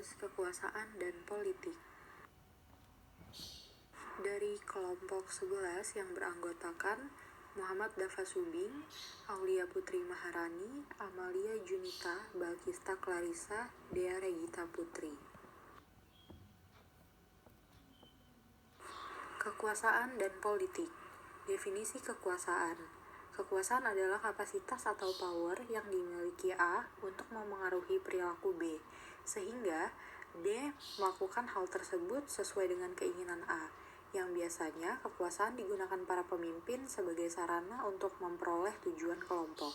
membahas kekuasaan dan politik. Dari kelompok 11 yang beranggotakan Muhammad Dafa Subing, Aulia Putri Maharani, Amalia Junita, Balkista Clarissa, Dea Regita Putri. Kekuasaan dan politik. Definisi kekuasaan. Kekuasaan adalah kapasitas atau power yang dimiliki A untuk memengaruhi perilaku B, sehingga B melakukan hal tersebut sesuai dengan keinginan A, yang biasanya kekuasaan digunakan para pemimpin sebagai sarana untuk memperoleh tujuan kelompok.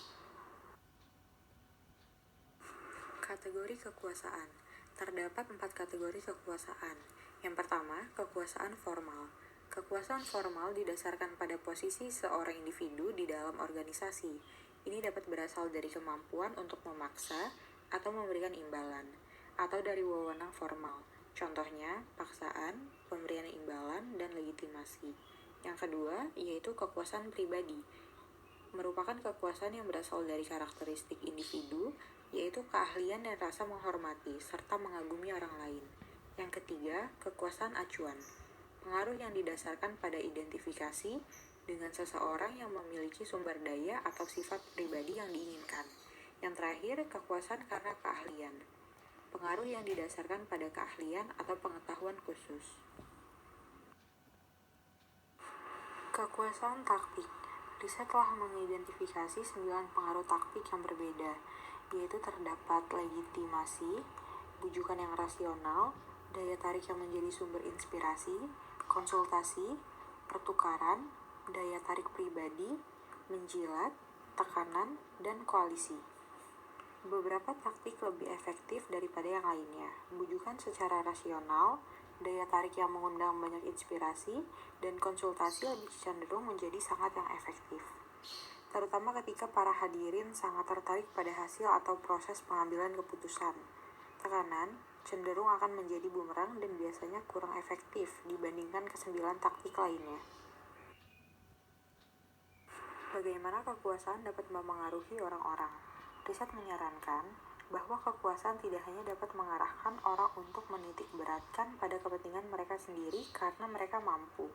Kategori kekuasaan. Terdapat 4 kategori kekuasaan. Yang pertama, kekuasaan formal. Kekuasaan formal didasarkan pada posisi seorang individu di dalam organisasi. Ini dapat berasal dari kemampuan untuk memaksa atau memberikan imbalan, atau dari wewenang formal. Contohnya, paksaan, pemberian imbalan, dan legitimasi. Yang kedua, yaitu kekuasaan pribadi. Merupakan kekuasaan yang berasal dari karakteristik individu, yaitu keahlian dan rasa menghormati, serta mengagumi orang lain. Yang ketiga, kekuasaan acuan. Pengaruh yang didasarkan pada identifikasi dengan seseorang yang memiliki sumber daya atau sifat pribadi yang diinginkan. Yang terakhir, kekuasaan karena keahlian. Pengaruh yang didasarkan pada keahlian atau pengetahuan khusus. Kekuasaan taktik. Riset telah mengidentifikasi 9 pengaruh taktik yang berbeda, yaitu terdapat legitimasi, bujukan yang rasional, daya tarik yang menjadi sumber inspirasi, konsultasi, pertukaran, daya tarik pribadi, menjilat, tekanan, dan koalisi. Beberapa taktik lebih efektif daripada yang lainnya. Bujukan secara rasional, daya tarik yang mengundang banyak inspirasi, dan konsultasi lebih cenderung menjadi sangat yang efektif. Terutama ketika para hadirin sangat tertarik pada hasil atau proses pengambilan keputusan. Tekanan cenderung akan menjadi bumerang dan biasanya kurang efektif dibandingkan ke-9 taktik lainnya. Bagaimana kekuasaan dapat memengaruhi orang-orang? Riset menyarankan bahwa kekuasaan tidak hanya dapat mengarahkan orang untuk menitik beratkan pada kepentingan mereka sendiri karena mereka mampu,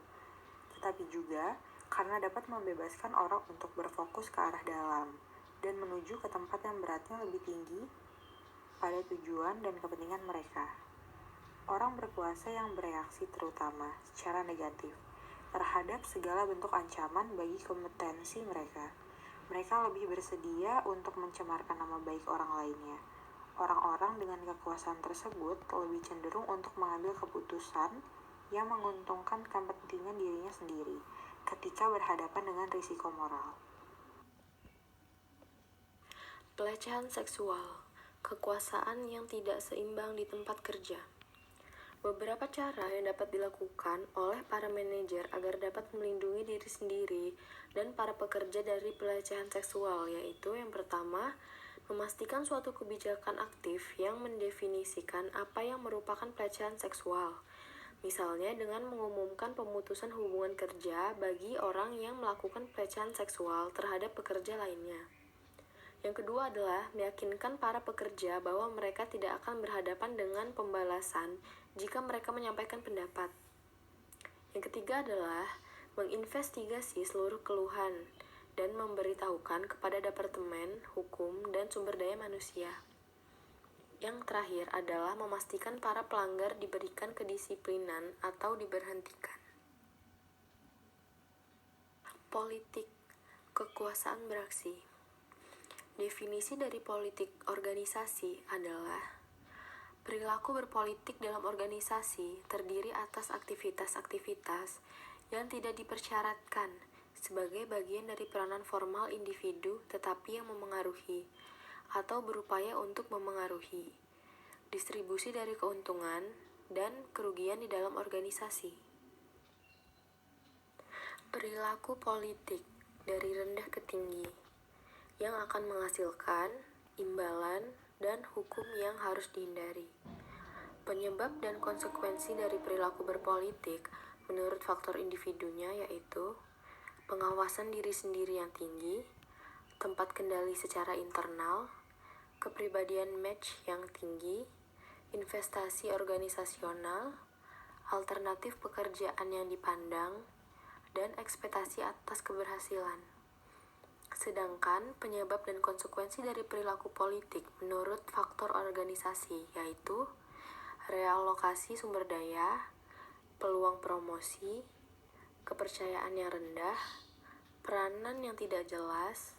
tetapi juga karena dapat membebaskan orang untuk berfokus ke arah dalam dan menuju ke tempat yang beratnya lebih tinggi pada tujuan dan kepentingan mereka. Orang berkuasa yang bereaksi terutama secara negatif terhadap segala bentuk ancaman bagi kompetensi mereka. Mereka lebih bersedia untuk mencemarkan nama baik orang lainnya. Orang-orang dengan kekuasaan tersebut lebih cenderung untuk mengambil keputusan yang menguntungkan kepentingan dirinya sendiri ketika berhadapan dengan risiko moral. Pelecehan seksual. Kekuasaan yang tidak seimbang di tempat kerja. Beberapa cara yang dapat dilakukan oleh para manajer agar dapat melindungi diri sendiri dan para pekerja dari pelecehan seksual, yaitu yang pertama, memastikan suatu kebijakan aktif yang mendefinisikan apa yang merupakan pelecehan seksual. Misalnya dengan mengumumkan pemutusan hubungan kerja bagi orang yang melakukan pelecehan seksual terhadap pekerja lainnya. Yang kedua adalah meyakinkan para pekerja bahwa mereka tidak akan berhadapan dengan pembalasan jika mereka menyampaikan pendapat. Yang ketiga adalah menginvestigasi seluruh keluhan dan memberitahukan kepada Departemen Hukum dan Sumber Daya Manusia. Yang terakhir adalah memastikan para pelanggar diberikan kedisiplinan atau diberhentikan. Politik, kekuasaan beraksi. Definisi dari politik organisasi adalah perilaku berpolitik dalam organisasi terdiri atas aktivitas-aktivitas yang tidak dipersyaratkan sebagai bagian dari peranan formal individu tetapi yang memengaruhi atau berupaya untuk memengaruhi distribusi dari keuntungan dan kerugian di dalam organisasi. Perilaku politik dari rendah ke tinggi yang akan menghasilkan imbalan dan hukum yang harus dihindari. Penyebab dan konsekuensi dari perilaku berpolitik menurut faktor individunya yaitu pengawasan diri sendiri yang tinggi, tempat kendali secara internal, kepribadian match yang tinggi, investasi organisasional, alternatif pekerjaan yang dipandang, dan ekspektasi atas keberhasilan. Sedangkan penyebab dan konsekuensi dari perilaku politik menurut faktor organisasi yaitu realokasi sumber daya, peluang promosi, kepercayaan yang rendah, peranan yang tidak jelas,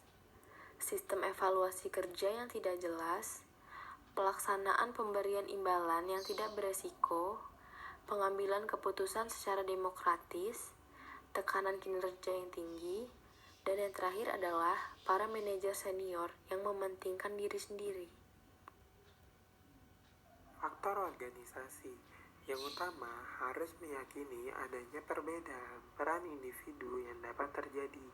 sistem evaluasi kerja yang tidak jelas, pelaksanaan pemberian imbalan yang tidak beresiko, pengambilan keputusan secara demokratis, tekanan kinerja yang tinggi, dan yang terakhir adalah para manajer senior yang mementingkan diri sendiri. Faktor organisasi yang utama harus meyakini adanya perbedaan peran individu yang dapat terjadi.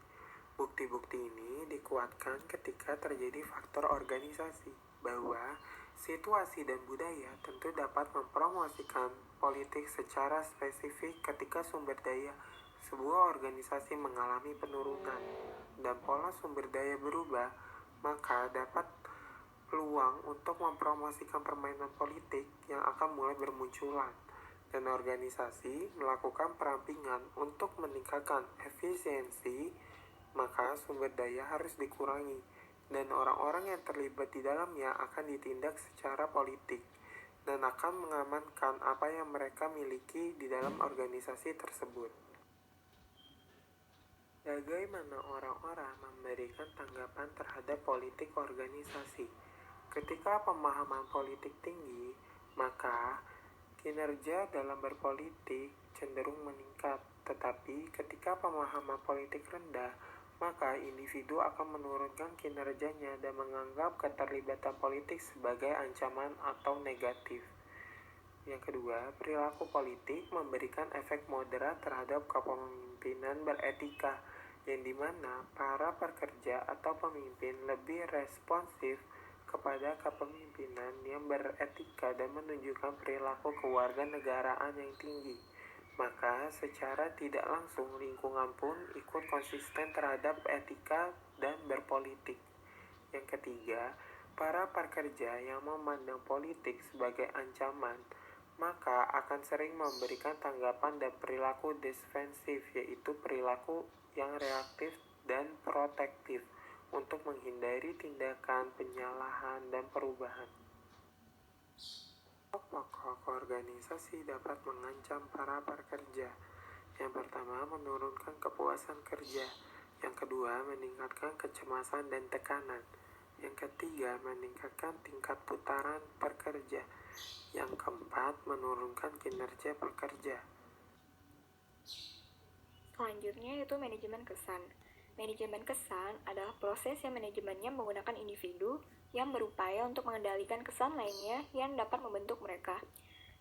Bukti-bukti ini dikuatkan ketika terjadi faktor organisasi, bahwa situasi dan budaya tentu dapat mempromosikan politik secara spesifik ketika sumber daya sebuah organisasi mengalami penurunan dan pola sumber daya berubah, maka dapat peluang untuk mempromosikan permainan politik yang akan mulai bermunculan, dan organisasi melakukan perampingan untuk meningkatkan efisiensi, maka sumber daya harus dikurangi dan orang-orang yang terlibat di dalamnya akan ditindak secara politik dan akan mengamankan apa yang mereka miliki di dalam organisasi tersebut. Bagaimana orang-orang memberikan tanggapan terhadap politik organisasi? Ketika pemahaman politik tinggi, maka kinerja dalam berpolitik cenderung meningkat. Tetapi ketika pemahaman politik rendah, maka individu akan menurunkan kinerjanya dan menganggap keterlibatan politik sebagai ancaman atau negatif. Yang kedua, perilaku politik memberikan efek moderat terhadap kepemimpinan beretika, yang dimana para pekerja atau pemimpin lebih responsif kepada kepemimpinan yang beretika dan menunjukkan perilaku kewarganegaraan yang tinggi. Maka secara tidak langsung lingkungan pun ikut konsisten terhadap etika dan berpolitik. Yang ketiga, para pekerja yang memandang politik sebagai ancaman, maka akan sering memberikan tanggapan dan perilaku defensif, yaitu perilaku yang reaktif dan protektif untuk menghindari tindakan penyalahan dan perubahan. Pokok organisasi dapat mengancam para pekerja. Yang pertama, menurunkan kepuasan kerja. Yang kedua, meningkatkan kecemasan dan tekanan. Yang ketiga, meningkatkan tingkat putaran pekerja. Yang keempat, menurunkan kinerja pekerja. Selanjutnya yaitu manajemen kesan. Manajemen kesan adalah proses yang manajemennya menggunakan individu yang berupaya untuk mengendalikan kesan lainnya yang dapat membentuk mereka.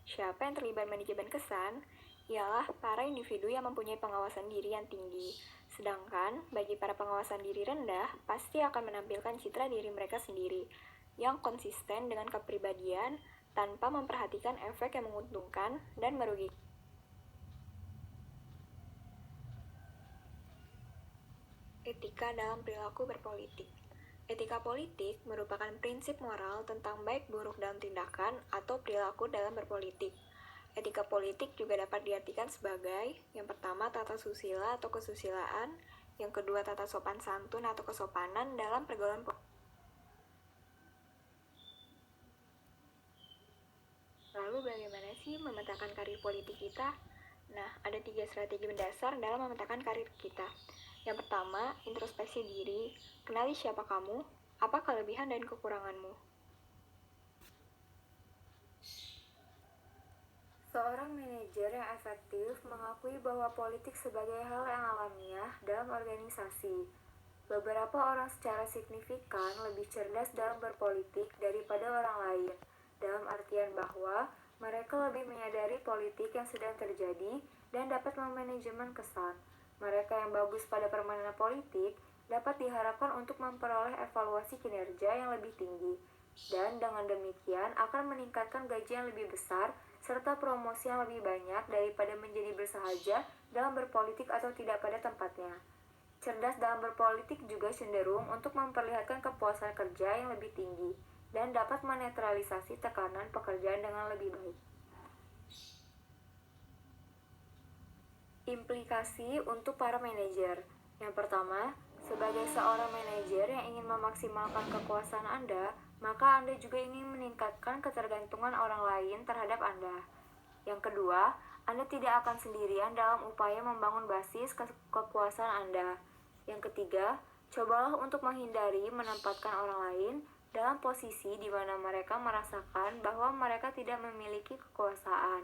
Siapa yang terlibat manajemen kesan? Ialah para individu yang mempunyai pengawasan diri yang tinggi. Sedangkan bagi para pengawasan diri rendah, pasti akan menampilkan citra diri mereka sendiri yang konsisten dengan kepribadian tanpa memperhatikan efek yang menguntungkan dan merugikan. Etika dalam perilaku berpolitik. Etika politik merupakan prinsip moral tentang baik buruk dalam tindakan atau perilaku dalam berpolitik. Etika politik juga dapat diartikan sebagai yang pertama tata susila atau kesusilaan, yang kedua tata sopan santun atau kesopanan dalam pergaulan politik. Lalu bagaimana sih memetakan karir politik kita? Nah, ada 3 strategi mendasar dalam memetakan karir kita. Yang pertama, introspeksi diri, kenali siapa kamu, apa kelebihan dan kekuranganmu. Seorang manajer yang efektif mengakui bahwa politik sebagai hal yang alamiah dalam organisasi. Beberapa orang secara signifikan lebih cerdas dalam berpolitik daripada orang lain, dalam artian bahwa mereka lebih menyadari politik yang sedang terjadi dan dapat memanajemen kesan. Mereka yang bagus pada permainan politik dapat diharapkan untuk memperoleh evaluasi kinerja yang lebih tinggi, dan dengan demikian akan meningkatkan gaji yang lebih besar serta promosi yang lebih banyak daripada menjadi bersahaja dalam berpolitik atau tidak pada tempatnya. Cerdas dalam berpolitik juga cenderung untuk memperlihatkan kepuasan kerja yang lebih tinggi, dan dapat menetralisasi tekanan pekerjaan dengan lebih baik. Implikasi untuk para manajer. Yang pertama, sebagai seorang manajer yang ingin memaksimalkan kekuasaan Anda, maka Anda juga ingin meningkatkan ketergantungan orang lain terhadap Anda. Yang kedua, Anda tidak akan sendirian dalam upaya membangun basis kekuasaan Anda. Yang ketiga, cobalah untuk menghindari menempatkan orang lain dalam posisi di mana mereka merasakan bahwa mereka tidak memiliki kekuasaan.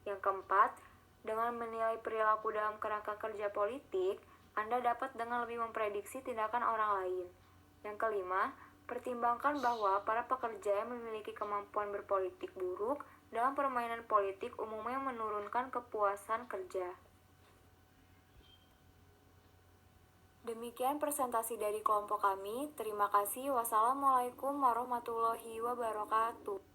Yang keempat, dengan menilai perilaku dalam kerangka kerja politik, Anda dapat dengan lebih memprediksi tindakan orang lain. Yang kelima, pertimbangkan bahwa para pekerja yang memiliki kemampuan berpolitik buruk dalam permainan politik umumnya menurunkan kepuasan kerja. Demikian presentasi dari kelompok kami. Terima kasih. Wassalamualaikum warahmatullahi wabarakatuh.